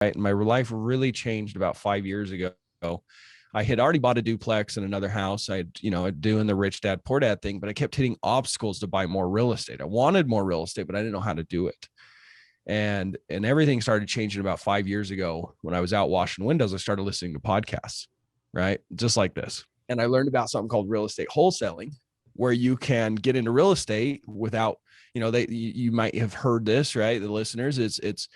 And my life really changed about 5 years ago. I had already bought a duplex in another house. Doing the rich dad, poor dad thing, but I kept hitting obstacles to buy more real estate. I wanted more real estate, but I didn't know how to do it. And everything started changing about 5 years ago when I was out washing windows. I started listening to podcasts, right? Just like this. And I learned about something called real estate wholesaling, where you can get into real estate without, you might have heard this, right? The listeners, it's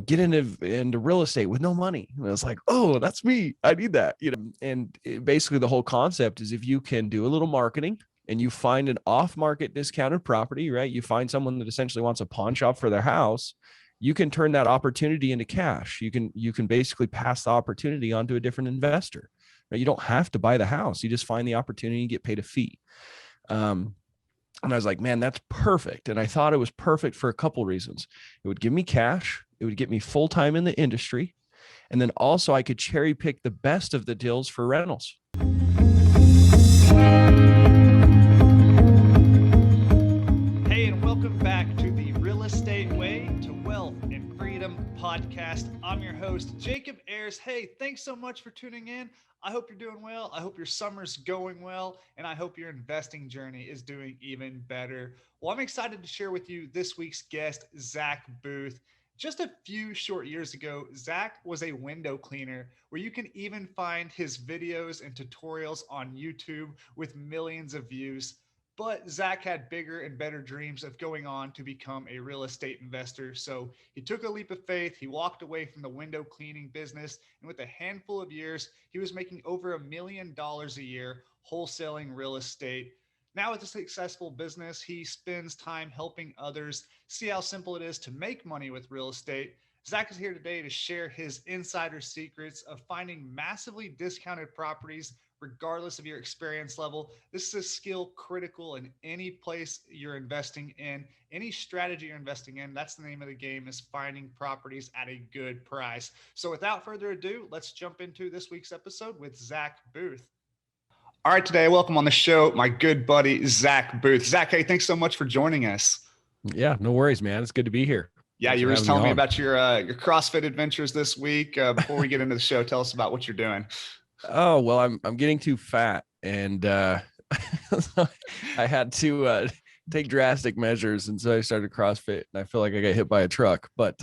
get into real estate with no money. And it's like, oh, that's me. I need that, and basically the whole concept is if you can do a little marketing and you find an off-market discounted property, right? You find someone that essentially wants a pawn shop for their house, you can turn that opportunity into cash. You can basically pass the opportunity on to a different investor, right? You don't have to buy the house. You just find the opportunity and get paid a fee. And I was like, man, that's perfect. And I thought it was perfect for a couple of reasons. It would give me cash. It would get me full-time in the industry. And then also I could cherry pick the best of the deals for rentals. Hey, and welcome back to the Real Estate Way to Wealth and Freedom podcast. I'm your host, Jacob Ayers. Hey, thanks so much for tuning in. I hope you're doing well. I hope your summer's going well, and I hope your investing journey is doing even better. Well, I'm excited to share with you this week's guest, Zack Boothe. Just a few short years ago, Zack was a window cleaner, where you can even find his videos and tutorials on YouTube with millions of views. But Zack had bigger and better dreams of going on to become a real estate investor. So he took a leap of faith. He walked away from the window cleaning business. And with a handful of years, he was making over $1 million a year wholesaling real estate. Now with a successful business, he spends time helping others see how simple it is to make money with real estate. Zack is here today to share his insider secrets of finding massively discounted properties regardless of your experience level. This is a skill critical in any place you're investing in, any strategy you're investing in. That's the name of the game, is finding properties at a good price. So without further ado, let's jump into this week's episode with Zack Boothe. All right, today, welcome on the show, my good buddy, Zack Boothe. Zack, hey, thanks so much for joining us. Yeah, no worries, man. It's good to be here. Yeah, you were just telling me about your CrossFit adventures this week. Before we get into the show, tell us about what you're doing. Oh, well, I'm getting too fat, and I had to take drastic measures, and so I started CrossFit, and I feel like I got hit by a truck, but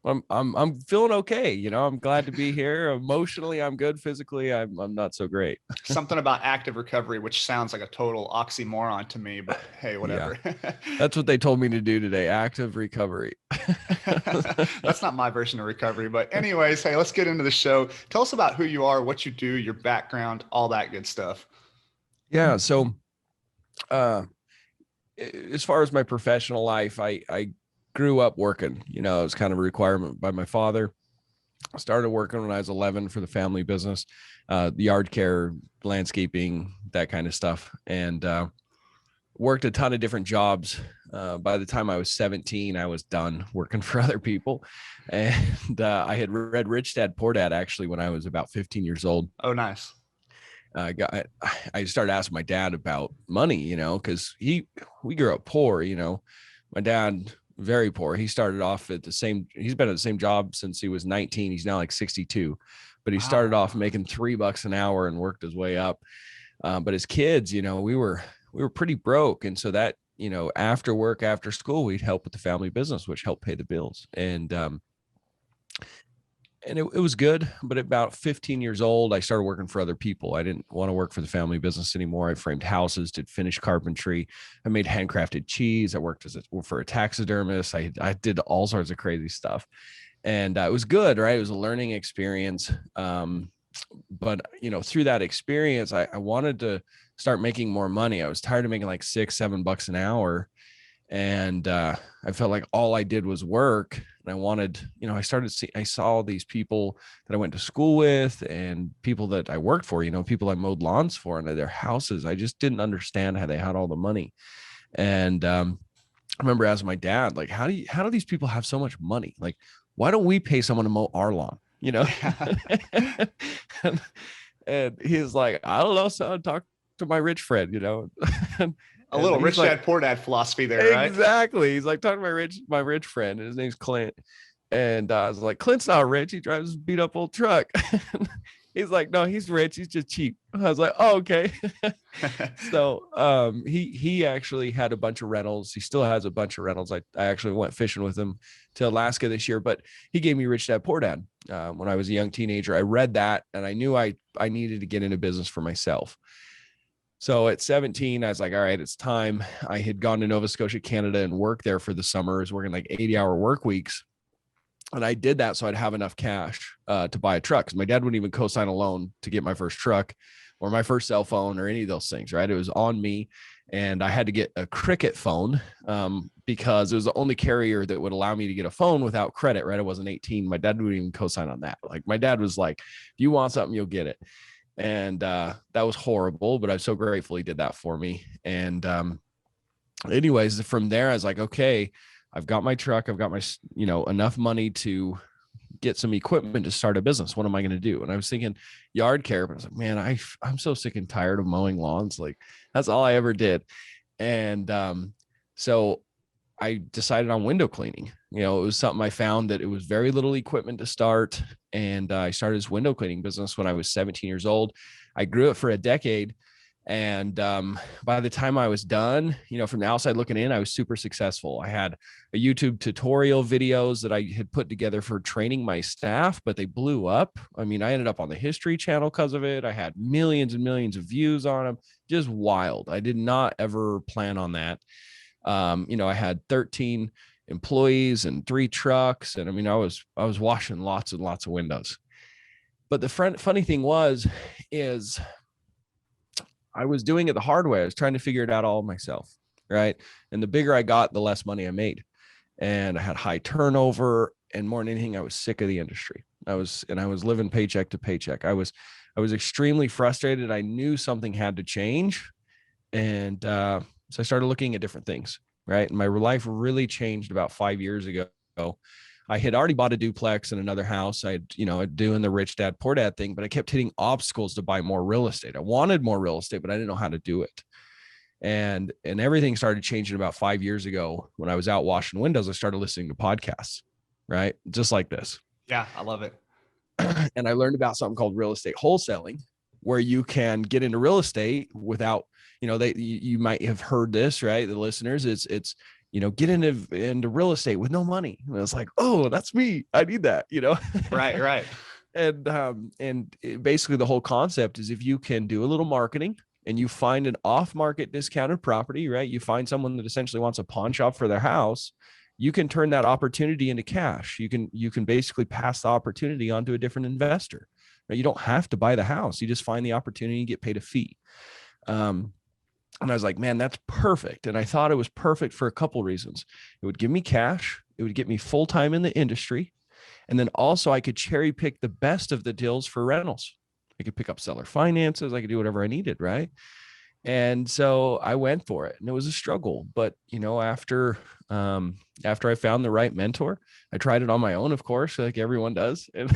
I'm feeling okay. I'm glad to be here. Emotionally, I'm good. Physically, I'm not so great. Something about active recovery, which sounds like a total oxymoron to me, but hey, whatever. Yeah. That's what they told me to do today. Active recovery. That's not my version of recovery, but anyways, hey, let's get into the show. Tell us about who you are, what you do, your background, all that good stuff. Yeah. So, as far as my professional life, I grew up working. It was kind of a requirement by my father. I started working when I was 11 for the family business, yard care, landscaping, that kind of stuff, and worked a ton of different jobs. By the time I was 17, I was done working for other people, and I had read Rich Dad, Poor Dad actually when I was about 15 years old. Oh, nice. I started asking my dad about money, because we grew up poor. My dad, very poor. He started off he's been at the same job since he was 19. He's now like 62, but he started off making $3 an hour and worked his way up. But as kids, we were pretty broke. And so that, after work, after school, we'd help with the family business, which helped pay the bills. And it was good, but at about 15 years old, I started working for other people. I didn't want to work for the family business anymore. I framed houses, did finished carpentry. I made handcrafted cheese. I worked for a taxidermist. I did all sorts of crazy stuff, and it was good, right? It was a learning experience. But through that experience, I wanted to start making more money. I was tired of making like $6-7 an hour. And I felt like all I did was work, and I wanted, I saw these people that I went to school with and people that I worked for, people I mowed lawns for, and their houses. I just didn't understand how they had all the money. And I remember asking my dad, like, how do these people have so much money? Like, why don't we pay someone to mow our lawn? And he's like, I don't know, son, talk to my rich friend, A little rich dad, poor dad philosophy there, right? Exactly. He's like, talking to my rich friend, and his name's Clint. And I was like, Clint's not rich. He drives a beat up old truck. He's like, no, he's rich. He's just cheap. I was like, oh, okay. So he actually had a bunch of rentals. He still has a bunch of rentals. I actually went fishing with him to Alaska this year, but he gave me Rich Dad Poor Dad when I was a young teenager. I read that and I knew I needed to get into business for myself. So at 17, I was like, all right, it's time. I had gone to Nova Scotia, Canada and worked there for the summer. I was working like 80-hour work weeks. And I did that so I'd have enough cash to buy a truck. Because my dad wouldn't even co-sign a loan to get my first truck or my first cell phone or any of those things, right? It was on me. And I had to get a Cricket phone because it was the only carrier that would allow me to get a phone without credit, right? I wasn't 18. My dad wouldn't even co-sign on that. Like my dad was like, if you want something, you'll get it. And that was horrible, but I'm so grateful he did that for me. And anyways, from there, I was like, okay, I've got my truck. I've got my, enough money to get some equipment to start a business. What am I going to do? And I was thinking yard care, but I was like, man, I'm so sick and tired of mowing lawns. Like that's all I ever did. And so I decided on window cleaning. It was something I found that it was very little equipment to start. And I started this window cleaning business when I was 17 years old. I grew it for a decade. And by the time I was done, from the outside looking in, I was super successful. I had a YouTube tutorial videos that I had put together for training my staff, but they blew up. I mean, I ended up on the History Channel because of it. I had millions and millions of views on them. Just wild. I did not ever plan on that. I had 13 employees and 3 trucks. And I mean, I was washing lots and lots of windows. But the funny thing is I was doing it the hard way. I was trying to figure it out all myself. Right. And the bigger I got, the less money I made. And I had high turnover, and more than anything, I was sick of the industry. I was living paycheck to paycheck. I was extremely frustrated. I knew something had to change. And so I started looking at different things. Right. And my life really changed about 5 years ago. I had already bought a duplex in another house. I'd doing the rich dad, poor dad thing, but I kept hitting obstacles to buy more real estate. I wanted more real estate, but I didn't know how to do it. And everything started changing about 5 years ago. When I was out washing windows, I started listening to podcasts, right? Just like this. Yeah, I love it. And I learned about something called real estate wholesaling, where you can get into real estate without, you might have heard this, right? The listeners, it's get into real estate with no money. And I was like, oh, that's me. I need that, Right. And basically the whole concept is if you can do a little marketing and you find an off-market discounted property, right? You find someone that essentially wants a pawn shop for their house, you can turn that opportunity into cash. You can basically pass the opportunity on to a different investor. Right? You don't have to buy the house. You just find the opportunity and get paid a fee. And I was like, man, that's perfect. And I thought it was perfect for a couple reasons. It would give me cash. It would get me full-time in the industry. And then also I could cherry pick the best of the deals for rentals. I could pick up seller finances. I could do whatever I needed. Right. And so I went for it, and it was a struggle. But, after I found the right mentor, I tried it on my own, of course, like everyone does. And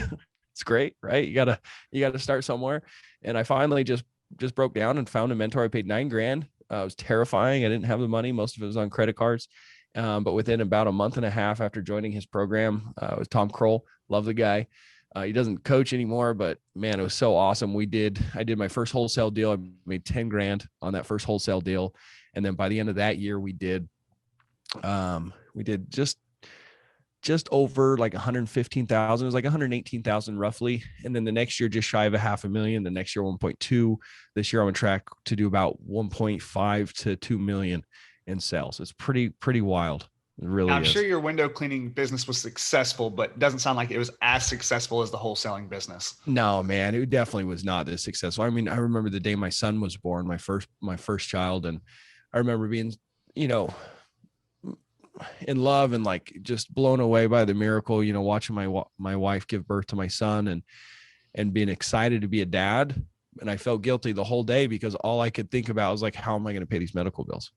it's great. Right. You gotta start somewhere. And I finally just broke down and found a mentor. I paid $9,000. It was terrifying. I didn't have the money. Most of it was on credit cards. But within about a month and a half after joining his program, it was Tom Kroll. Love the guy. He doesn't coach anymore, but man, it was so awesome. I did my first wholesale deal. I made $10,000 on that first wholesale deal. And then by the end of that year, we did just over like 115,000. It was like 118,000 roughly. And then the next year, just shy of $500,000. The next year, 1.2. This year, I'm on track to do about 1.5 to 2 million in sales. It's pretty wild. It really I'm is. sure your window cleaning business was successful, but it doesn't sound like it was as successful as the wholesaling business. No, man, it definitely was not as successful. I mean, I remember the day my son was born, my first child. And I remember being, in love and like just blown away by the miracle, watching my wife give birth to my son and being excited to be a dad. And I felt guilty the whole day because all I could think about was like, how am I going to pay these medical bills?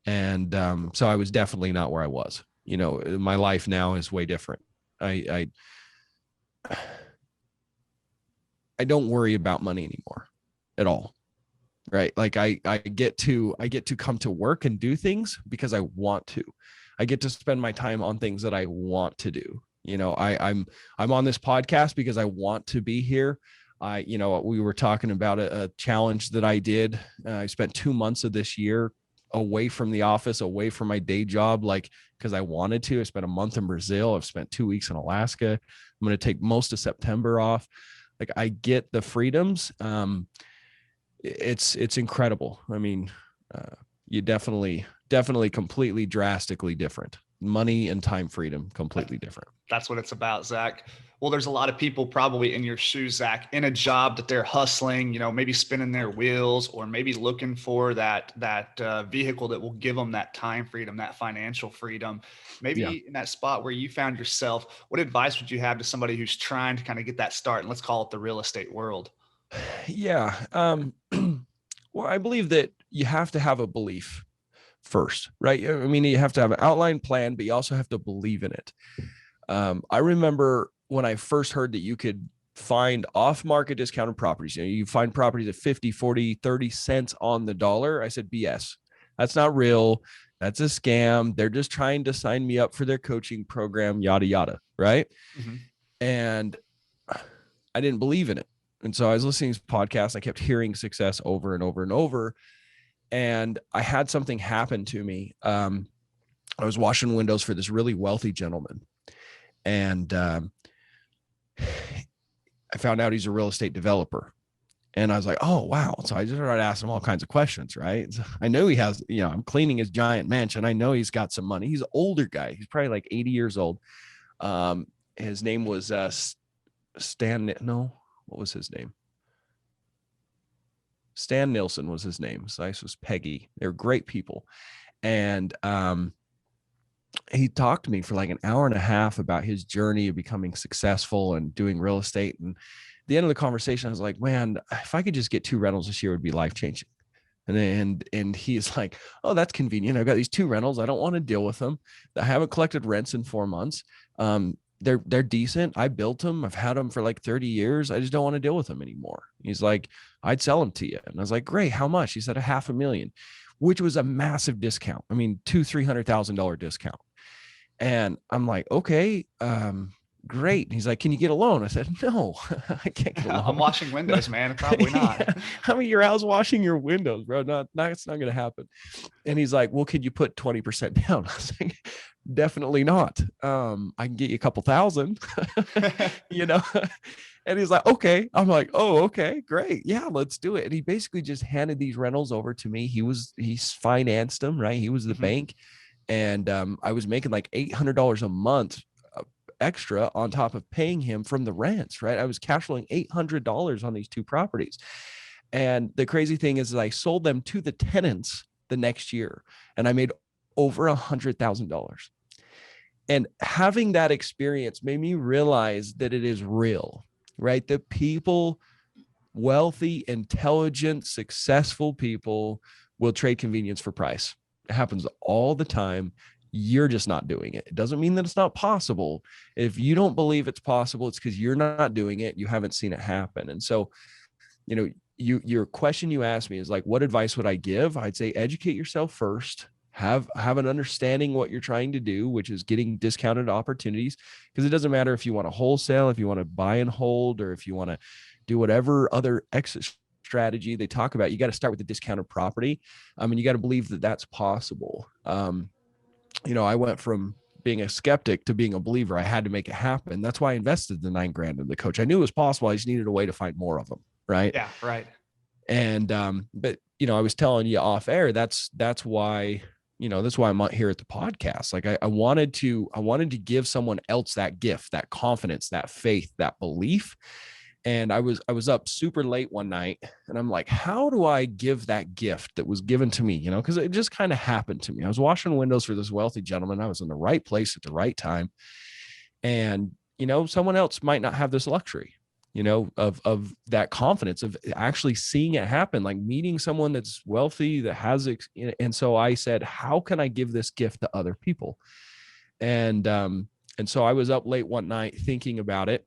And so I was definitely not where I was. My life now is way different. I don't worry about money anymore at all. Right. Like I get to come to work and do things because I want to. I get to spend my time on things that I want to do. I'm on this podcast because I want to be here. We were talking about a challenge that I did. I spent 2 months of this year away from the office, away from my day job, like, because I wanted to. I spent a month in Brazil. I've spent 2 weeks in Alaska. I'm going to take most of September off. Like, I get the freedoms. It's incredible. I mean, you definitely completely drastically different. Money and time freedom, completely different. That's what it's about, Zach. Well, there's a lot of people probably in your shoes, Zach, in a job that they're hustling, maybe spinning their wheels, or maybe looking for that vehicle that will give them that time freedom, that financial freedom. Maybe in that spot where you found yourself, what advice would you have to somebody who's trying to kind of get that start? And let's call it the real estate world. Yeah. Well, I believe that you have to have a belief first, right? I mean, you have to have an outline plan, but you also have to believe in it. I remember when I first heard that you could find off-market discounted properties, you find properties at 50, 40, 30 cents on the dollar. I said, BS. That's not real. That's a scam. They're just trying to sign me up for their coaching program, yada, yada. Right. Mm-hmm. And I didn't believe in it. And so I was listening to podcasts. I kept hearing success over and over and over. And I had something happen to me. I was washing windows for this really wealthy gentleman. And I found out he's a real estate developer. And I was like, oh, wow. So I just started asking him all kinds of questions, right? So I know he has, I'm cleaning his giant mansion. I know he's got some money. He's an older guy. He's probably like 80 years old. His name was what was his name? Stan Nilsson was his name. So this was Peggy. They're great people. And he talked to me for like an hour and a half about his journey of becoming successful and doing real estate. And at the end of the conversation, I was like, man, if I could just get 2 rentals this year, it would be life-changing. And he's like, oh, that's convenient. I've got these 2 rentals. I don't want to deal with them. I haven't collected rents in 4 months. They're decent. I built them. I've had them for like 30 years. I just don't want to deal with them anymore. He's like, I'd sell them to you. And I was like, great. How much? He said $500,000, which was a massive discount. I mean, $300,000 discount. And I'm like, okay, great. And he's like, can you get a loan? I said, no, I can't get a loan. I'm washing windows, man. Probably not. Yeah. I mean, your house washing your windows, bro. It's not going to happen. And he's like, well, could you put 20% down? I was like, definitely not. I can get you a couple thousand, and he's like, okay. I'm like, oh, okay, great. Yeah, let's do it. And he basically just handed these rentals over to me. He's financed them, right? He was the bank. And I was making like $800 a month extra on top of paying him from the rents, right? I was cash flowing $800 on these 2 properties. And the crazy thing is that I sold them to the tenants the next year, and I made over $100,000. And having that experience made me realize that it is real, right? The people, wealthy, intelligent, successful people will trade convenience for price. It happens all the time. You're just not doing it. It doesn't mean that it's not possible. If you don't believe it's possible, it's because you're not doing it. You haven't seen it happen. And so, your question you asked me is like, what advice would I give? I'd say educate yourself first. Have an understanding what you're trying to do, which is getting discounted opportunities, because it doesn't matter if you want to wholesale, if you want to buy and hold, or if you want to do whatever other exit strategy they talk about. You got to start with the discounted property. And you got to believe that that's possible. I went from being a skeptic to being a believer. I had to make it happen. That's why I invested the $9,000 in the coach. I knew it was possible. I just needed a way to find more of them. Right. Yeah. Right. And, but I was telling you off air, that's why, that's why I'm out here at the podcast. Like I wanted to give someone else that gift, that confidence, that faith, that belief. And I was up super late one night, and I'm like, how do I give that gift that was given to me? Because it just kind of happened to me. I was washing windows for this wealthy gentleman. I was in the right place at the right time. And, someone else might not have this luxury, of that confidence of actually seeing it happen, like meeting someone that's wealthy, that has, and so I said, how can I give this gift to other people? And so I was up late one night thinking about it.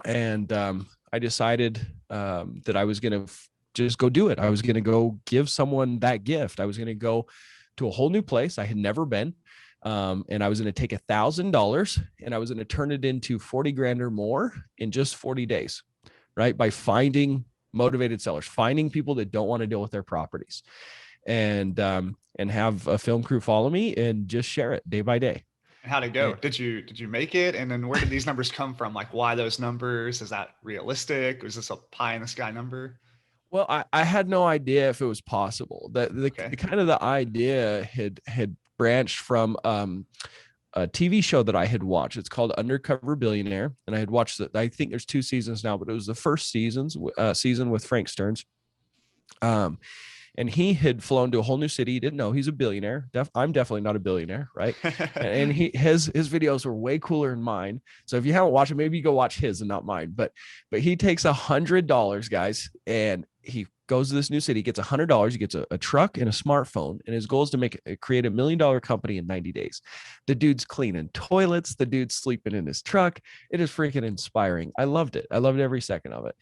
And I decided that I was going to just go do it. I was going to go give someone that gift. I was going to go to a whole new place I had never been. And I was going to take $1,000 and I was going to turn it into 40 grand or more in just 40 days, right? By finding motivated sellers, finding people that don't want to deal with their properties, and have a film crew follow me and just share it day by day. And how'd it go? Did you make it? And then where did these numbers come from? Like, why those numbers? Is that realistic? Was this a pie in the sky number? Well, I had no idea if it was possible. The kind of the idea had branched from a TV show that I had watched. It's called Undercover Billionaire, and I had watched it. I think there's 2 seasons now, but it was the first season with Frank Stearns. And he had flown to a whole new city. He didn't know he's a billionaire. I'm definitely not a billionaire, right? And his videos were way cooler than mine. So if you haven't watched it, maybe you go watch his and not mine. But he takes $100, guys, and he goes to this new city, gets $100, he gets a truck and a smartphone, and his goal is to create $1 million company in 90 days. The dude's cleaning toilets, the dude's sleeping in his truck. It is freaking inspiring. I loved it. I loved every second of it.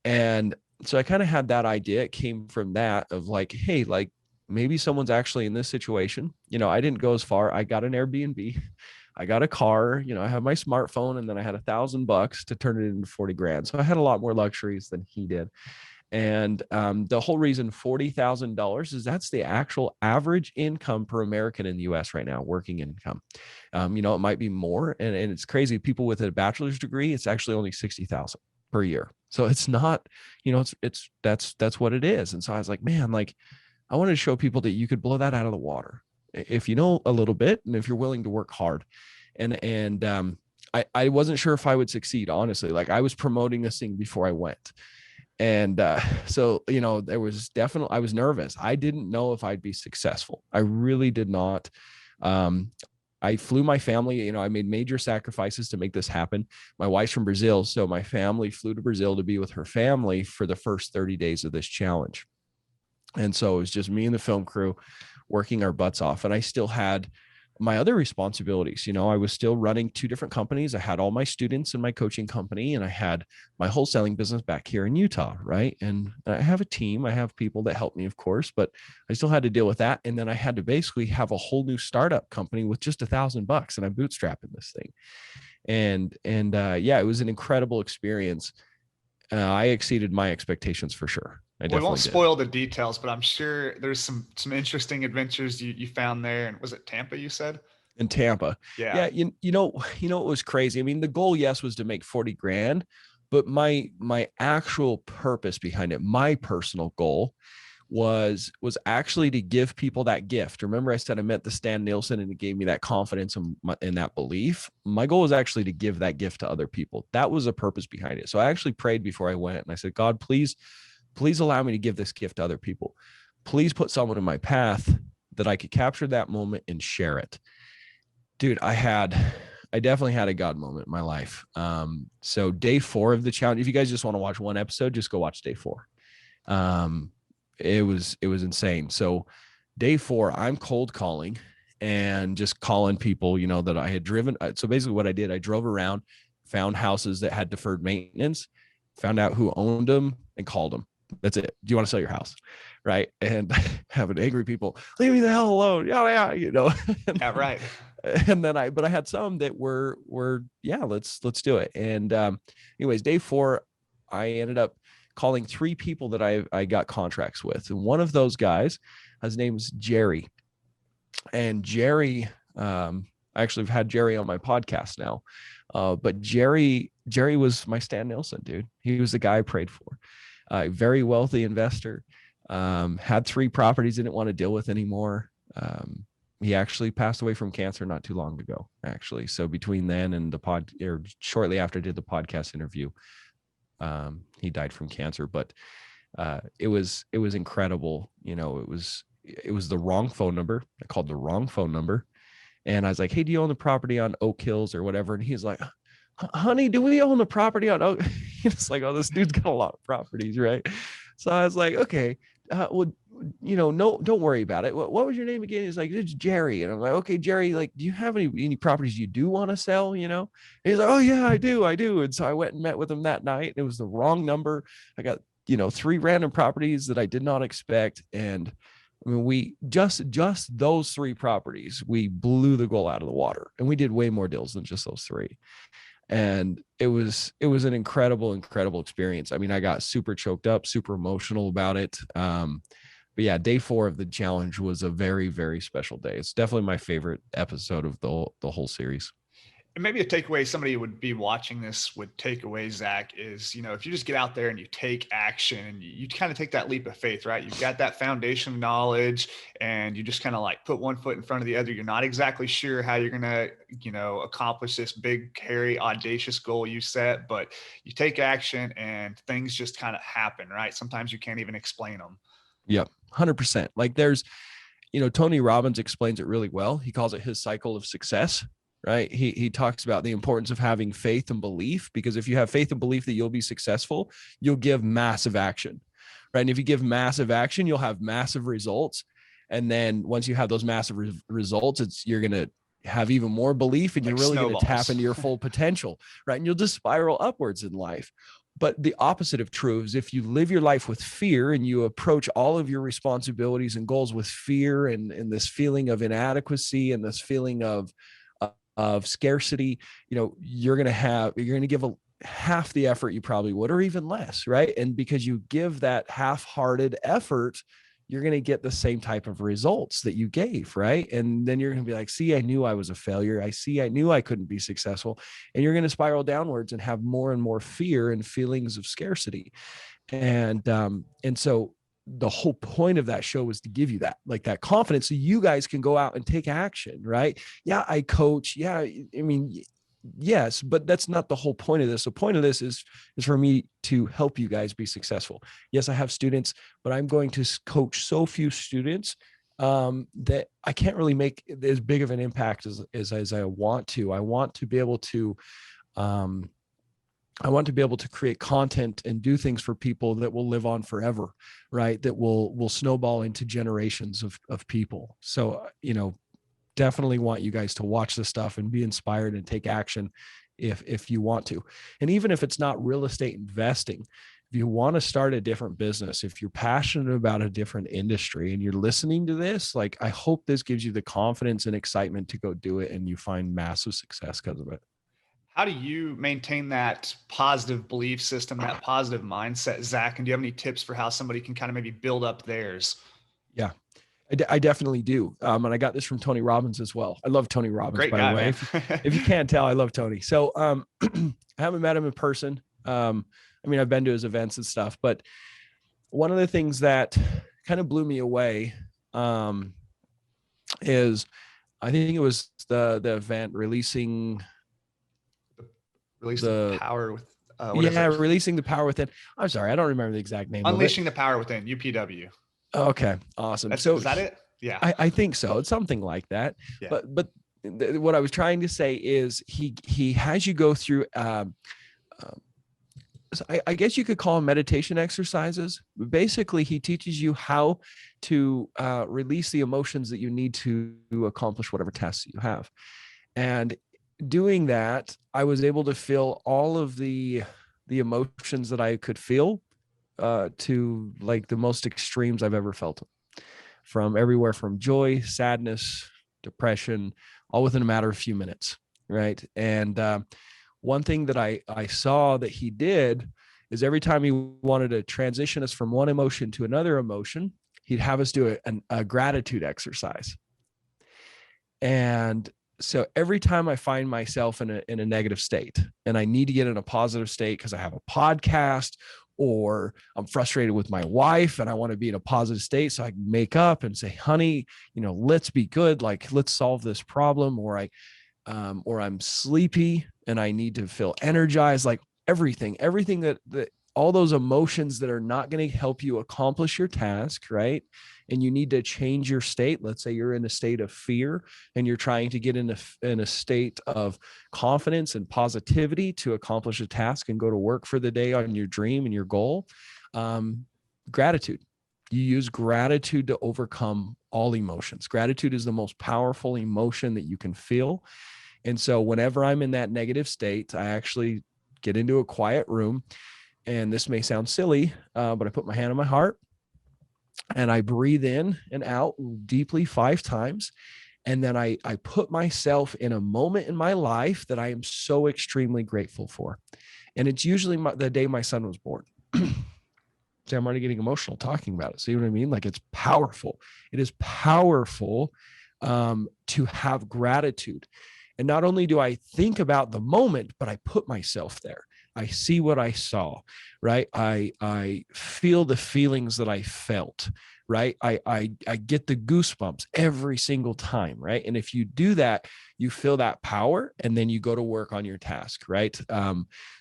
And so I kind of had that idea. It came from that of like, hey, like maybe someone's actually in this situation. I didn't go as far. I got an Airbnb, I got a car, I have my smartphone, and then I had $1,000 to turn it into 40 grand. So I had a lot more luxuries than he did. And the whole reason $40,000 is that's the actual average income per American in the US right now, working income. It might be more. And it's crazy. People with a bachelor's degree, it's actually only 60,000 per year. So it's not, that's what it is. And so I was like, man, like I wanted to show people that you could blow that out of the water if you know a little bit and if you're willing to work hard. And I wasn't sure if I would succeed, honestly. Like I was promoting this thing before I went. And so, there was definitely, I was nervous. I didn't know if I'd be successful. I really did not. I flew my family, I made major sacrifices to make this happen. My wife's from Brazil, so my family flew to Brazil to be with her family for the first 30 days of this challenge. And so it was just me and the film crew working our butts off. And I still had my other responsibilities. I was still running 2 different companies. I had all my students in my coaching company, and I had my wholesaling business back here in Utah, right? And I have a team. I have people that help me, of course, but I still had to deal with that. And then I had to basically have a whole new startup company with just $1,000, and I'm bootstrapping this thing. And it was an incredible experience. I exceeded my expectations for sure. We won't spoil the details, but I'm sure there's some interesting adventures you found there. And was it Tampa, you said? In Tampa. Yeah. You know, it was crazy. I mean, the goal, yes, was to make 40 grand, but my actual purpose behind it, my personal goal was actually to give people that gift. Remember I said I met the Stan Nielsen and it gave me that confidence and that belief. My goal was actually to give that gift to other people. That was a purpose behind it. So I actually prayed before I went, and I said, God, please allow me to give this gift to other people. Please put someone in my path that I could capture that moment and share it. Dude, I definitely had a God moment in my life. So day 4 of the challenge, if you guys just want to watch one episode, just go watch day 4. It was insane. So day 4, I'm cold calling and just calling people, that I had driven. So basically what I did, I drove around, found houses that had deferred maintenance, found out who owned them, and called them. That's it. Do you want to sell your house? Right. And having angry people, leave me the hell alone. Yeah. Yeah, right. And then I had some that were, yeah, let's do it. And anyways, day 4, I ended up calling 3 people that I got contracts with. And one of those guys, his name's Jerry. And Jerry, I actually have had Jerry on my podcast now. But Jerry was my Stan Nielsen, dude. He was the guy I prayed for. Very wealthy investor, had 3 properties, didn't want to deal with anymore. He actually passed away from cancer not too long ago, actually. So between then and shortly after I did the podcast interview, he died from cancer. But it was incredible. It was the wrong phone number. I called the wrong phone number, and I was like, hey, do you own the property on Oak Hills or whatever? And he's like, honey, do we own the property on Oak? It's like, oh, this dude's got a lot of properties, right? So I was like, okay, well, no, don't worry about it. What was your name again? He's like, it's Jerry. And I'm like, okay, Jerry, like, do you have any properties you do want to sell? He's like, oh yeah, I do. And so I went and met with him that night. It was the wrong number. I got, 3 random properties that I did not expect. And I mean, we just those 3 properties, we blew the goal out of the water, and we did way more deals than just those 3. And it was an incredible experience. I mean, I got super choked up, super emotional about it. But yeah, day 4 of the challenge was a very, very special day. It's definitely my favorite episode of the whole series. And maybe a takeaway somebody would be watching this would take away, Zach, is, if you just get out there and you take action and you kind of take that leap of faith, right? You've got that foundation of knowledge and you just kind of like put one foot in front of the other. You're not exactly sure how you're going to, accomplish this big, hairy, audacious goal you set, but you take action and things just kind of happen, right? Sometimes you can't even explain them. Yep. 100%. Like there's, Tony Robbins explains it really well. He calls it his cycle of success. Right. He talks about the importance of having faith and belief, because if you have faith and belief that you'll be successful, you'll give massive action. Right. And if you give massive action, you'll have massive results. And then once you have those massive results, you're going to have even more belief, and you're really going to tap into your full potential. Right. And you'll just spiral upwards in life. But the opposite of true is if you live your life with fear and you approach all of your responsibilities and goals with fear and this feeling of inadequacy and this feeling of scarcity, you're going to give half the effort you probably would, or even less. Right. And because you give that half-hearted effort, you're going to get the same type of results that you gave. Right. And then you're going to be like, see, I knew I was a failure. I knew I couldn't be successful. And you're going to spiral downwards and have more and more fear and feelings of scarcity. And so the whole point of that show was to give you that confidence so you guys can go out and take action, right? Yeah, I coach. Yeah, I mean, yes, but that's not the whole point of this. The point of this is for me to help you guys be successful. Yes, I have students, but I'm going to coach so few students that I can't really make as big of an impact as I want to. I want to be able to create content and do things for people that will live on forever, right? That will snowball into generations of people. So, definitely want you guys to watch this stuff and be inspired and take action if you want to. And even if it's not real estate investing, if you want to start a different business, if you're passionate about a different industry and you're listening to this, like, I hope this gives you the confidence and excitement to go do it and you find massive success because of it. How do you maintain that positive belief system, that positive mindset, Zach? And do you have any tips for how somebody can kind of maybe build up theirs? Yeah, I definitely do. And I got this from Tony Robbins as well. I love Tony Robbins, Great by guy, the way. If you can't tell, I love Tony. So I haven't met him in person. I mean, I've been to his events and stuff, but one of the things that kind of blew me away is, I think it was the event releasing the power with releasing the power within. I'm sorry, I don't remember the exact name. Unleashing the Power Within, UPW. Okay, awesome. Is that it? Yeah, I think so. It's something like that. Yeah. But what I was trying to say is he has you go through. I guess you could call them meditation exercises. Basically, he teaches you how to release the emotions that you need to accomplish whatever tasks you have. And doing that, I was able to feel all of the emotions that I could feel to like the most extremes I've ever felt, from everywhere from joy, sadness, depression, all within a matter of a few minutes. Right. And one thing that I saw that he did is every time he wanted to transition us from one emotion to another emotion, he'd have us do a gratitude exercise. And so every time I find myself in a negative state and I need to get in a positive state because I have a podcast, or I'm frustrated with my wife and I want to be in a positive state so I can make up and say, honey, let's be good. Like, let's solve this problem. Or I'm sleepy and I need to feel energized, like everything that all those emotions that are not going to help you accomplish your task, right? And you need to change your state. Let's say you're in a state of fear and you're trying to get in a state of confidence and positivity to accomplish a task and go to work for the day on your dream and your goal. Gratitude. You use gratitude to overcome all emotions. Gratitude is the most powerful emotion that you can feel. And so whenever I'm in that negative state, I actually get into a quiet room. And this may sound silly, but I put my hand on my heart and I breathe in and out deeply 5 times. And then I put myself in a moment in my life that I am so extremely grateful for. And it's usually the day my son was born. See, I'm already getting emotional talking about it. See what I mean? Like, it's powerful. It is powerful to have gratitude. And not only do I think about the moment, but I put myself there. I see what I saw, right? I feel the feelings that I felt, right? I get the goosebumps every single time, right? And if you do that, you feel that power, and then you go to work on your task, right?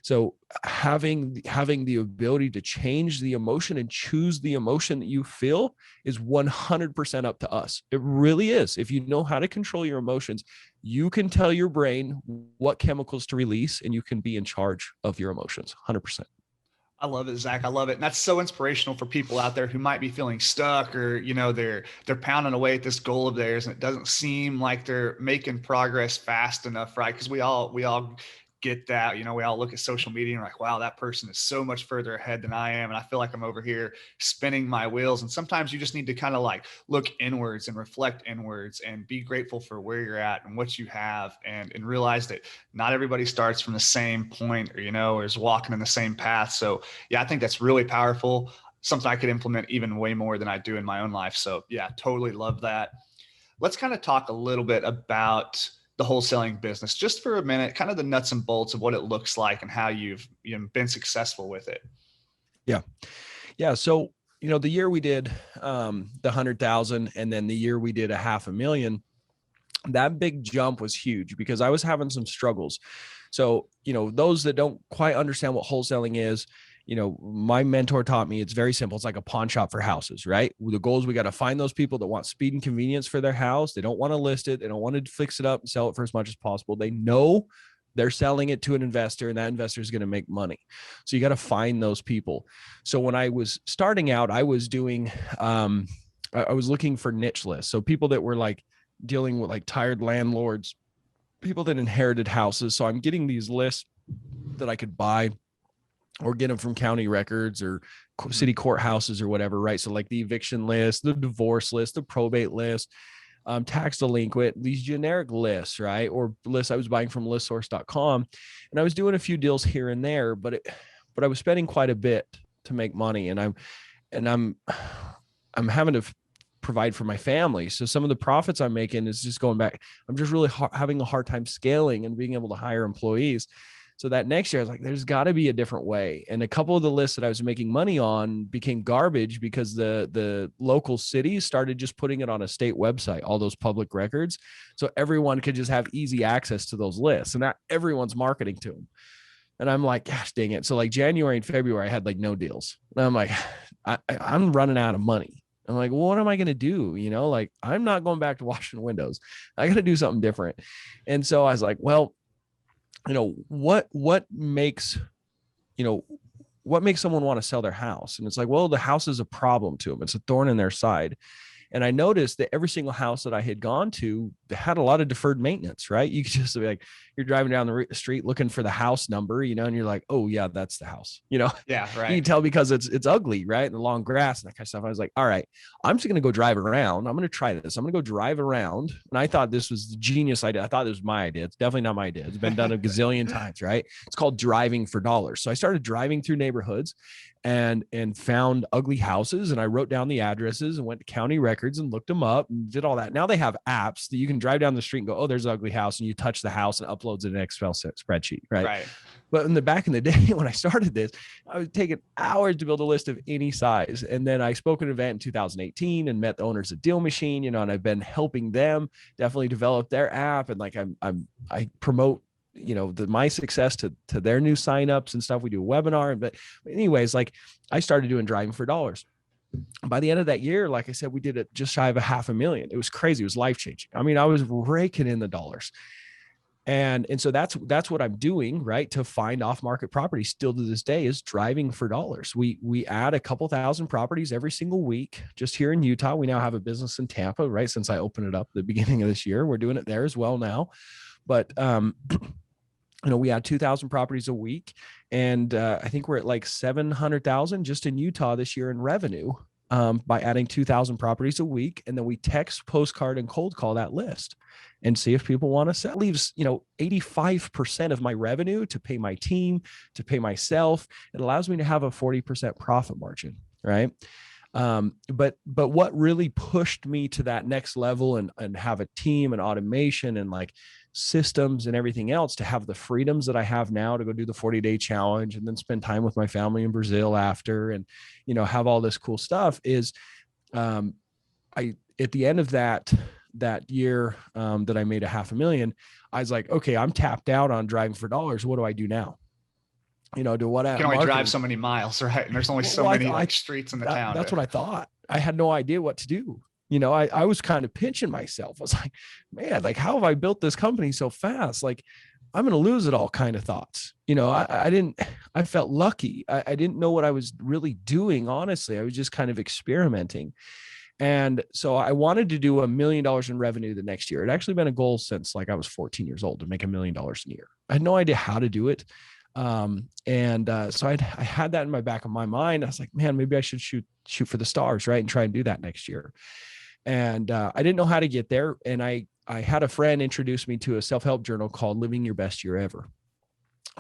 So having the ability to change the emotion and choose the emotion that you feel is 100% up to us. It really is. If you know how to control your emotions, you can tell your brain what chemicals to release, and you can be in charge of your emotions 100%. I love it, Zach. I love it. And that's so inspirational for people out there who might be feeling stuck, or, they're pounding away at this goal of theirs, and it doesn't seem like they're making progress fast enough, right? Because we all get that. We all look at social media and we're like, wow, that person is so much further ahead than I am. And I feel like I'm over here spinning my wheels. And sometimes you just need to kind of like look inwards and reflect inwards and be grateful for where you're at and what you have, and realize that not everybody starts from the same point, or is walking in the same path. So yeah, I think that's really powerful. Something I could implement even way more than I do in my own life. So yeah, totally love that. Let's kind of talk a little bit about the wholesaling business just for a minute, kind of the nuts and bolts of what it looks like and how you've been successful with it. Yeah. Yeah. So, the year we did the 100,000, and then the year we did a 500,000, that big jump was huge because I was having some struggles. So, those that don't quite understand what wholesaling is, my mentor taught me it's very simple. It's like a pawn shop for houses, right? The goal is we got to find those people that want speed and convenience for their house. They don't want to list it. They don't want to fix it up and sell it for as much as possible. They know they're selling it to an investor, and that investor is going to make money. So you got to find those people. So when I was starting out, I was doing, I was looking for niche lists. So people that were like dealing with like tired landlords, people that inherited houses. So I'm getting these lists that I could buy or get them from county records or city courthouses or whatever, right? So like the eviction list, the divorce list, the probate list, tax delinquent, these generic lists, right? Or lists I was buying from listsource.com. And I was doing a few deals here and there, but I was spending quite a bit to make money. And I'm having to provide for my family. So some of the profits I'm making is just going back. I'm just really having a hard time scaling and being able to hire employees. So that next year I was like, there's got to be a different way. And a couple of the lists that I was making money on became garbage because the local cities started just putting it on a state website, all those public records. So everyone could just have easy access to those lists, and not everyone's marketing to them. And I'm like, gosh, dang it. So like January and February, I had like no deals. And I'm like, I'm running out of money. I'm like, well, what am I going to do? Like, I'm not going back to washing windows. I got to do something different. And so I was like, well, what makes someone want to sell their house? And it's like, well, the house is a problem to them. It's a thorn in their side. And I noticed that every single house that I had gone to had a lot of deferred maintenance, right? You could just be like, you're driving down the street looking for the house number, and you're like, oh yeah, that's the house, Yeah, right. You can tell because it's ugly, right? And the long grass and that kind of stuff. I was like, all right, I'm just going to go drive around. I'm going to try this. I'm going to go drive around. And I thought this was the genius idea. I thought it was my idea. It's definitely not my idea. It's been done a gazillion times, right? It's called driving for dollars. So I started driving through neighborhoods and found ugly houses, and I wrote down the addresses and went to county records and looked them up and did all that. Now they have apps that you can drive down the street and go, oh, there's an ugly house, and you touch the house and uploads in an Excel spreadsheet, right? But back in the day when I started this, I was taking hours to build a list of any size. And then I spoke at an event in 2018 and met the owners of Deal Machine, and I've been helping them definitely develop their app. And like I promote my success to their new signups and stuff. We do a webinar, but anyways, like I started doing driving for dollars. By the end of that year, like I said, we did it just shy of a 500,000. It was crazy. It was life-changing. I mean, I was raking in the dollars. And so that's what I'm doing, right? To find off-market properties still to this day is driving for dollars. We add a couple thousand properties every single week. Just here in Utah, we now have a business in Tampa, right? Since I opened it up at the beginning of this year, we're doing it there as well now. But we add 2,000 properties a week, and I think we're at like 700,000 just in Utah this year in revenue by adding 2,000 properties a week. And then we text, postcard, and cold call that list and see if people want to sell. It leaves, 85% of my revenue to pay my team, to pay myself. It allows me to have a 40% profit margin, right? But what really pushed me to that next level and have a team and automation and like systems and everything else, to have the freedoms that I have now to go do the 40-day challenge and then spend time with my family in Brazil after, and, have all this cool stuff is, at the end of that year, that I made $500,000, I was like, okay, I'm tapped out on driving for dollars. What do I do now? Do what? You can only drive so many miles, right? And there's only so many streets in the town. That's what I thought. I had no idea what to do. I was kind of pinching myself. I was like, man, like, how have I built this company so fast? Like, I'm going to lose it all kind of thoughts. I felt lucky. I didn't know what I was really doing. Honestly, I was just kind of experimenting. And so I wanted to do $1 million in revenue the next year. It actually been a goal since like I was 14 years old to make $1 million a year. I had no idea how to do it. So I had that in my back of my mind. I was like, man, maybe I should shoot for the stars, right? And try and do that next year. And I didn't know how to get there. And I had a friend introduce me to a self-help journal called Living Your Best Year Ever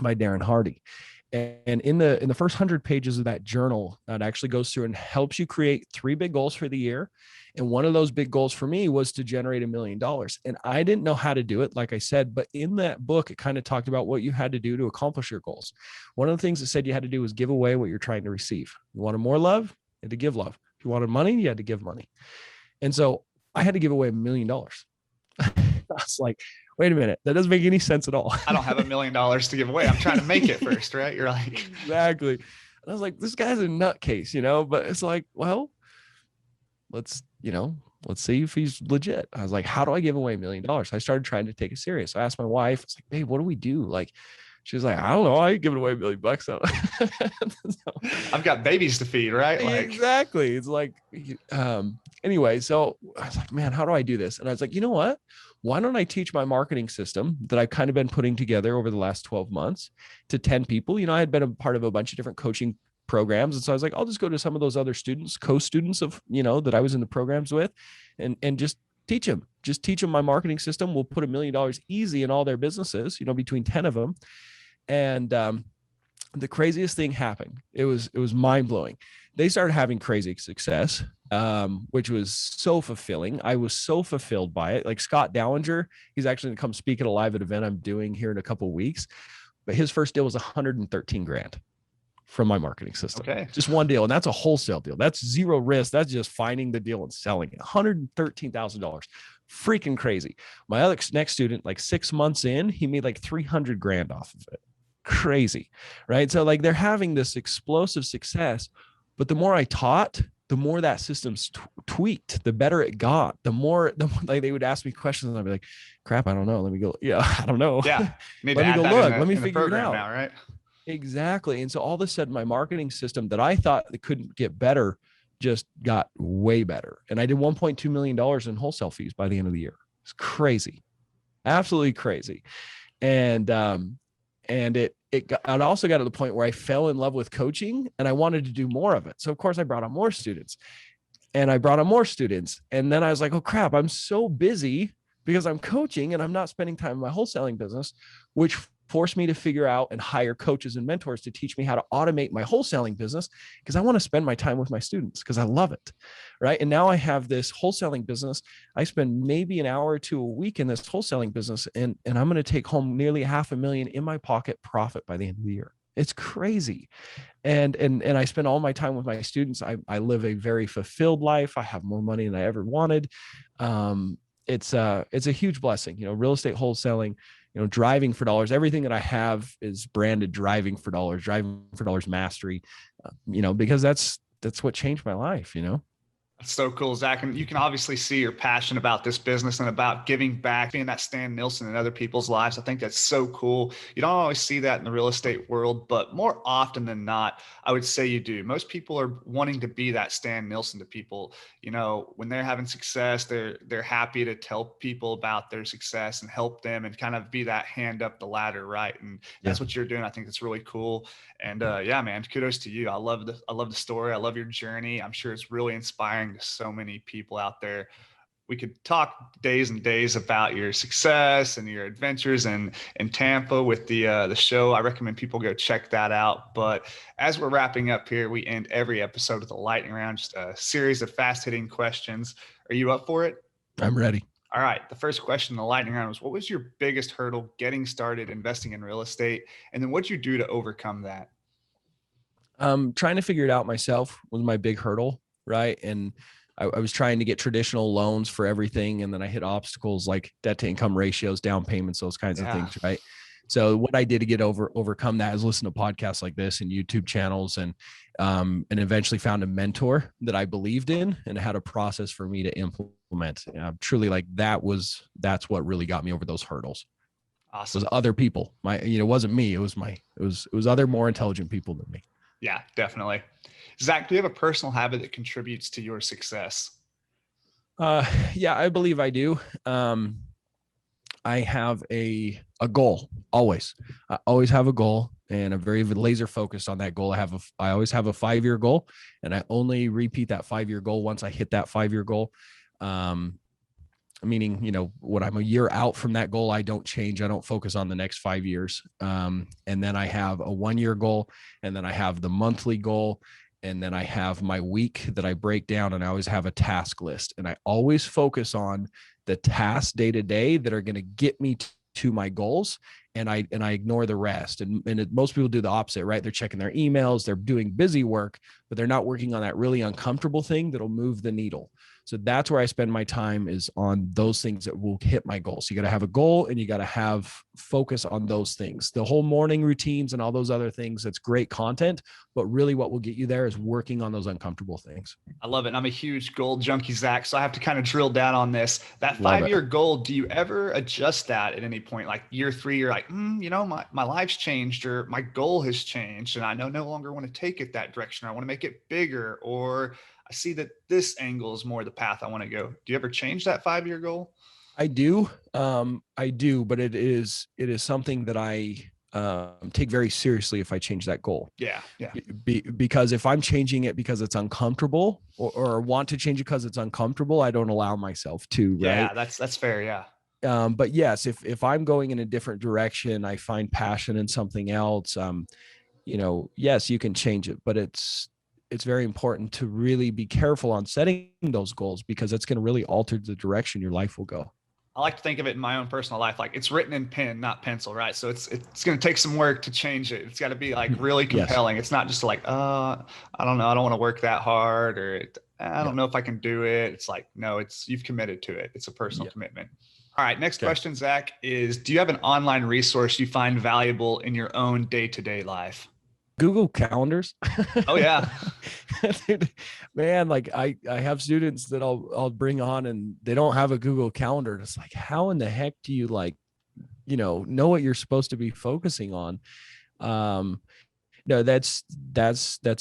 by Darren Hardy. And in the first 100 pages of that journal, that actually goes through and helps you create 3 big goals for the year. And one of those big goals for me was to generate $1 million. And I didn't know how to do it, like I said, but in that book, it kind of talked about what you had to do to accomplish your goals. One of the things it said you had to do was give away what you're trying to receive. You wanted more love, you had to give love. If you wanted money, you had to give money. And so I had to give away $1 million. I was like, wait a minute, that doesn't make any sense at all. I don't have $1 million to give away. I'm trying to make it first, right? You're like, exactly. And I was like, this guy's a nutcase, but it's like, well, let's see if he's legit. I was like, how do I give away $1 million? I started trying to take it serious. I asked my wife, it's like, babe, what do we do? Like, she was like, I don't know. I ain't giving away $1 million. So, I've got babies to feed, right? Like, exactly. It's like, anyway, so I was like, man, how do I do this? And I was like, you know what? Why don't I teach my marketing system that I've kind of been putting together over the last 12 months to 10 people? I had been a part of a bunch of different coaching programs. And so I was like, I'll just go to some of those other students, co-students of, that I was in the programs with, and just teach them my marketing system. We'll put $1 million easy in all their businesses, between 10 of them. And, the craziest thing happened. It was mind blowing. They started having crazy success, which was so fulfilling. I was so fulfilled by it. Like Scott Dallinger, he's actually going to come speak at a live event I'm doing here in a couple of weeks, but his first deal was $113,000 from my marketing system. Okay. Just one deal. And that's a wholesale deal. That's zero risk. That's just finding the deal and selling it. $113,000. Freaking crazy. My other next student, like 6 months in, he made like $300,000 off of it. Crazy. Right. So like they're having this explosive success, but the more I taught, the more that system's tweaked, the better it got, the more like they would ask me questions and I'd be like, crap, I don't know. Let me go. Yeah, I don't know. Yeah. Let me go look. Let me figure it out. Now, right? Exactly. And so all of a sudden my marketing system that I thought that couldn't get better just got way better. And I did $1.2 million in wholesale fees by the end of the year. It's crazy. Absolutely crazy. And it also got to the point where I fell in love with coaching and I wanted to do more of it. So of course I brought on more students and then I was like, oh crap, I'm so busy because I'm coaching and I'm not spending time in my wholesaling business, which forced me to figure out and hire coaches and mentors to teach me how to automate my wholesaling business because I want to spend my time with my students because I love it. Right. And now I have this wholesaling business. I spend maybe an hour or two a week in this wholesaling business and I'm going to take home nearly $500,000 in my pocket profit by the end of the year. It's crazy. And I spend all my time with my students. I live a very fulfilled life. I have more money than I ever wanted. It's a huge blessing, real estate wholesaling, driving for dollars. Everything that I have is branded driving for dollars mastery, because that's what changed my life, That's so cool, Zach. And you can obviously see your passion about this business and about giving back, being that Stan Nielsen in other people's lives. I think that's so cool. You don't always see that in the real estate world, but more often than not, I would say you do. Most people are wanting to be that Stan Nielsen to people. You know, when they're having success, they're happy to tell people about their success and help them and kind of be that hand up the ladder, right? And Yeah. that's what you're doing. I think that's really cool. And yeah, man, kudos to you. I love the story. I love your journey. I'm sure it's really inspiring to so many people out there. We could talk days and days about your success and your adventures in Tampa with the show. I recommend people go check that out. But as we're wrapping up here, we end every episode with a lightning round, just a series of fast hitting questions. Are you up for it? I'm ready. All right. The first question in the lightning round was, what was your biggest hurdle getting started investing in real estate? And then what'd you do to overcome that? Trying to figure it out myself was my big hurdle, right? And I was trying to get traditional loans for everything, and then I hit obstacles like debt to income ratios, down payments, those kinds of things, right? So what I did to get overcome that is listen to podcasts like this and YouTube channels, and eventually found a mentor that I believed in and had a process for me to implement. Truly, like that's what really got me over those hurdles. Awesome. It was other people. It wasn't me. It was other more intelligent people than me. Yeah, definitely. Zach, do you have a personal habit that contributes to your success? Yeah, I believe I do. I have a goal always. I always have a goal, and I'm very laser focused on that goal. I always have a 5-year goal, and I only repeat that 5-year goal once I hit that 5-year goal. Meaning, when I'm a year out from that goal, I don't change. I don't focus on the next 5 years. And then I have a 1-year goal, and then I have the monthly goal. And then I have my week that I break down, and I always have a task list, and I always focus on the tasks day to day that are going to get me to my goals. And I ignore the rest. Most people do the opposite, right? They're checking their emails, they're doing busy work, but they're not working on that really uncomfortable thing that'll move the needle. So that's where I spend my time, is on those things that will hit my goals. So you got to have a goal, and you got to have focus on those things. The whole morning routines and all those other things, that's great content, but really what will get you there is working on those uncomfortable things. I love it. And I'm a huge goal junkie, Zach. So I have to kind of drill down on this. That 5-year goal, do you ever adjust that at any point? Like year 3, you're like, my life's changed, or my goal has changed, and I no longer want to take it that direction. I want to make it bigger, or I see that this angle is more the path I want to go. Do you ever change that 5-year goal? I do. But it is something that I take very seriously if I change that goal. Yeah. Because if I'm changing it because it's uncomfortable, or want to change it because it's uncomfortable, I don't allow myself to, right? Yeah, that's fair. Yeah. But yes, if I'm going in a different direction, I find passion in something else, yes, you can change it, but it's very important to really be careful on setting those goals, because it's going to really alter the direction your life will go. I like to think of it in my own personal life, like it's written in pen, not pencil, right? So it's going to take some work to change it. It's got to be like really compelling. Yes. It's not just like, I don't know, I don't want to work that hard, or I don't know if I can do it. It's like, no, you've committed to it. It's a personal commitment. All right. Next question, Zach, is, do you have an online resource you find valuable in your own day-to-day life? Google Calendars. Oh yeah. Dude, man, like I have students that I'll bring on, and they don't have a Google Calendar. And it's like, how in the heck do you know what you're supposed to be focusing on? No, that's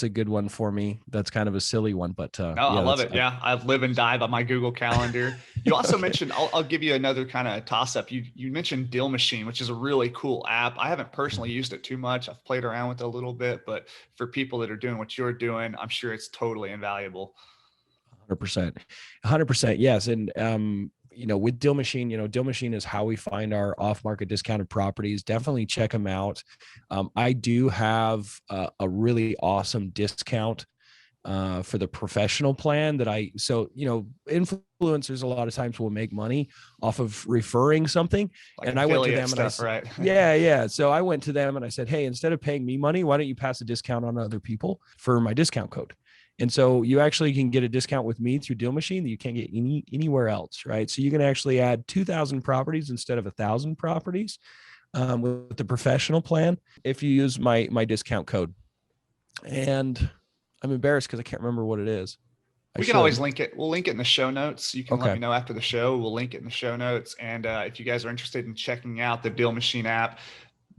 a good one for me. That's kind of a silly one, but no, I love it. Yeah. I live and die by my Google Calendar. You also mentioned, I'll give you another kind of toss up. You mentioned Deal Machine, which is a really cool app. I haven't personally used it too much. I've played around with it a little bit, but for people that are doing what you're doing, I'm sure it's totally invaluable. 100%. Yes. And, with Deal Machine, Deal Machine is how we find our off-market discounted properties. Definitely check them out. I do have a really awesome discount for the professional plan influencers a lot of times will make money off of referring something. Like, and I went to them and I said, right? Yeah. So I went to them and I said, hey, instead of paying me money, why don't you pass a discount on other people for my discount code? And so you actually can get a discount with me through Deal Machine that you can't get anywhere else, right? So you can actually add 2,000 properties instead of 1,000 properties with the professional plan if you use my discount code. And I'm embarrassed because I can't remember what it is. We can always link it. We'll link it in the show notes. You can let me know after the show. We'll link it in the show notes. And if you guys are interested in checking out the Deal Machine app,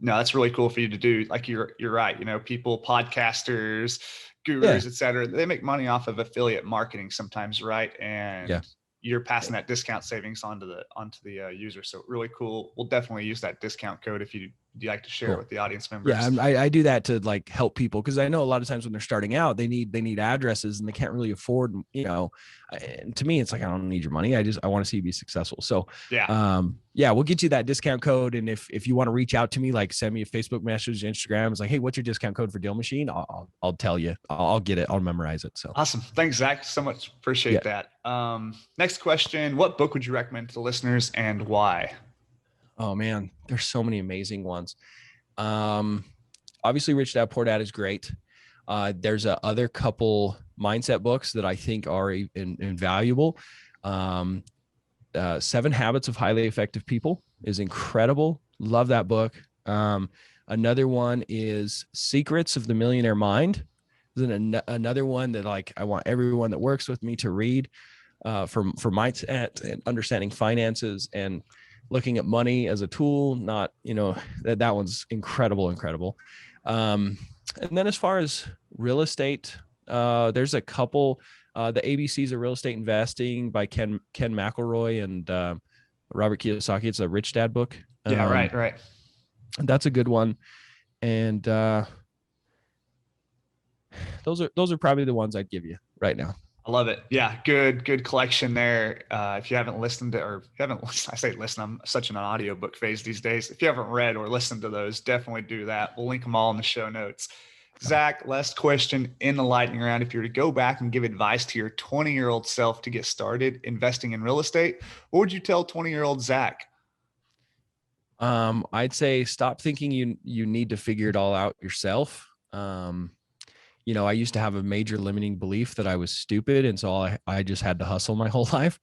no, that's really cool for you to do. Like you're right. You know, people, podcasters, gurus, et cetera, they make money off of affiliate marketing sometimes, right? And you're passing that discount savings onto the user. So really cool. We'll definitely use that discount code if you like to share it with the audience members. Yeah, I do that to like help people, because I know a lot of times when they're starting out, they need addresses and they can't really afford, you know. And to me, it's like, I don't need your money. I want to see you be successful. So we'll get you that discount code. And if you want to reach out to me, like send me a Facebook message, Instagram. It's like, hey, what's your discount code for Deal Machine? I'll tell you. I'll get it. I'll memorize it. So awesome. Thanks, Zach. So much. Appreciate that. Next question: what book would you recommend to the listeners and why? Oh man, there's so many amazing ones. Obviously Rich Dad Poor Dad is great. There's a other couple mindset books that I think are invaluable. 7 Habits of Highly Effective People is incredible. Love that book. Another one is Secrets of the Millionaire Mind. Then another one that like I want everyone that works with me to read for mindset and understanding finances and looking at money as a tool. Not, you know, that one's incredible. And then as far as real estate, there's a couple, the ABCs of Real Estate Investing by Ken McElroy and Robert Kiyosaki. It's a Rich Dad book. Right. That's a good one. And those are probably the ones I'd give you right now. I love it. Yeah. Good collection there. If you haven't listened to, or I say listen, I'm such an audiobook phase these days. If you haven't read or listened to those, definitely do that. We'll link them all in the show notes. Zach, last question in the lightning round. If you were to go back and give advice to your 20-year-old self to get started investing in real estate, what would you tell 20-year-old Zach? I'd say stop thinking you need to figure it all out yourself. You know, I used to have a major limiting belief that I was stupid. And so I just had to hustle my whole life.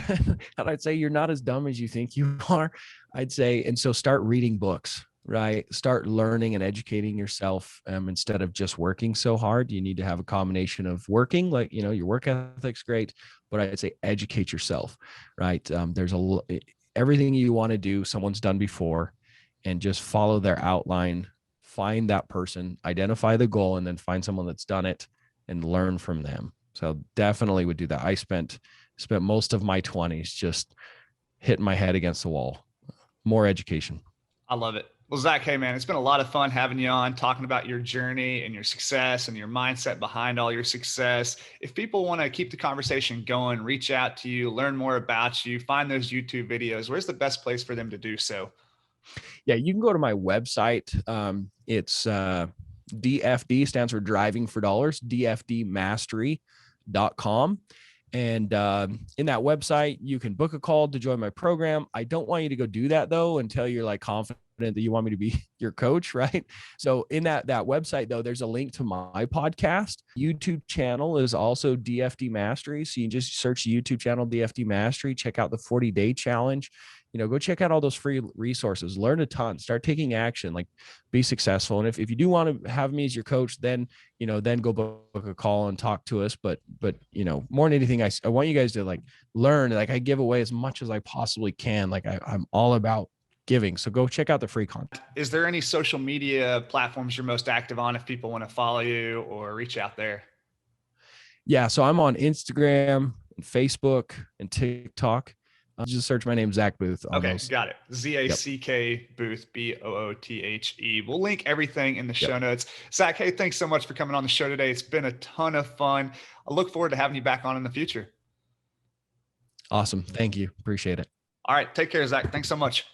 And I'd say you're not as dumb as you think you are. I'd say, and so start reading books, right? Start learning and educating yourself instead of just working so hard. You need to have a combination of working, like, you know, your work ethic's great, but I'd say educate yourself, right? There's everything you want to do, someone's done before, and just follow their outline. Find that person, identify the goal, and then find someone that's done it and learn from them. So definitely would do that. I spent most of my 20s just hitting my head against the wall. More education. I love it. Well, Zach, hey man, it's been a lot of fun having you on, talking about your journey and your success and your mindset behind all your success. If people want to keep the conversation going, reach out to you, learn more about you, find those YouTube videos, where's the best place for them to do so? Yeah, you can go to my website. It's DFD, stands for Driving for Dollars, dfdmastery.com. And in that website, you can book a call to join my program. I don't want you to go do that though until you're like confident that you want me to be your coach, right? So in that website though, there's a link to my podcast. YouTube channel is also DFD Mastery. So you can just search the YouTube channel DFD Mastery, check out the 40-day challenge. You know, go check out all those free resources, learn a ton, start taking action, like be successful. And if you do want to have me as your coach, then, you know, then go book a call and talk to us. But, you know, more than anything, I want you guys to like learn, like I give away as much as I possibly can. Like I'm all about giving. So go check out the free content. Is there any social media platforms you're most active on if people want to follow you or reach out there? Yeah. So I'm on Instagram and Facebook and TikTok. Just search my name, Zack Boothe. Okay, got it. ZACK Boothe, BOOTHE. We'll link everything in the show notes. Zach, hey, thanks so much for coming on the show today. It's been a ton of fun. I look forward to having you back on in the future. Awesome. Thank you. Appreciate it. All right. Take care, Zach. Thanks so much.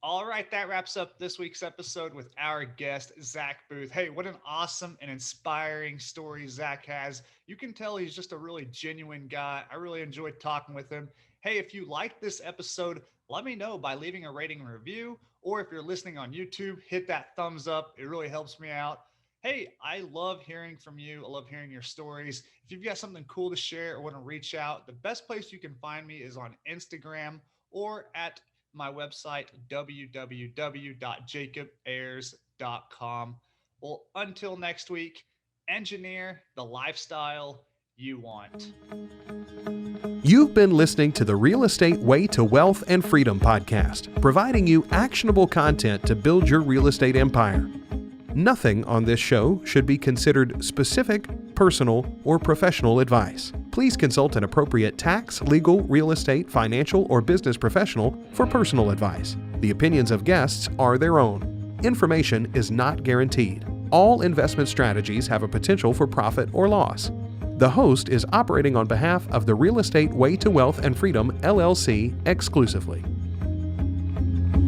All right, that wraps up this week's episode with our guest, Zack Boothe. Hey, what an awesome and inspiring story Zach has. You can tell he's just a really genuine guy. I really enjoyed talking with him. Hey, if you liked this episode, let me know by leaving a rating and review, or if you're listening on YouTube, hit that thumbs up. It really helps me out. Hey, I love hearing from you. I love hearing your stories. If you've got something cool to share or want to reach out, the best place you can find me is on Instagram or at my website, www.jacobayers.com. Well, until next week, engineer the lifestyle you want. You've been listening to the Real Estate Way to Wealth and Freedom podcast, providing you actionable content to build your real estate empire. Nothing on this show should be considered specific, personal, or professional advice. Please consult an appropriate tax, legal, real estate, financial, or business professional for personal advice. The opinions of guests are their own. Information is not guaranteed. All investment strategies have a potential for profit or loss. The host is operating on behalf of the Real Estate Way to Wealth and Freedom, LLC, exclusively.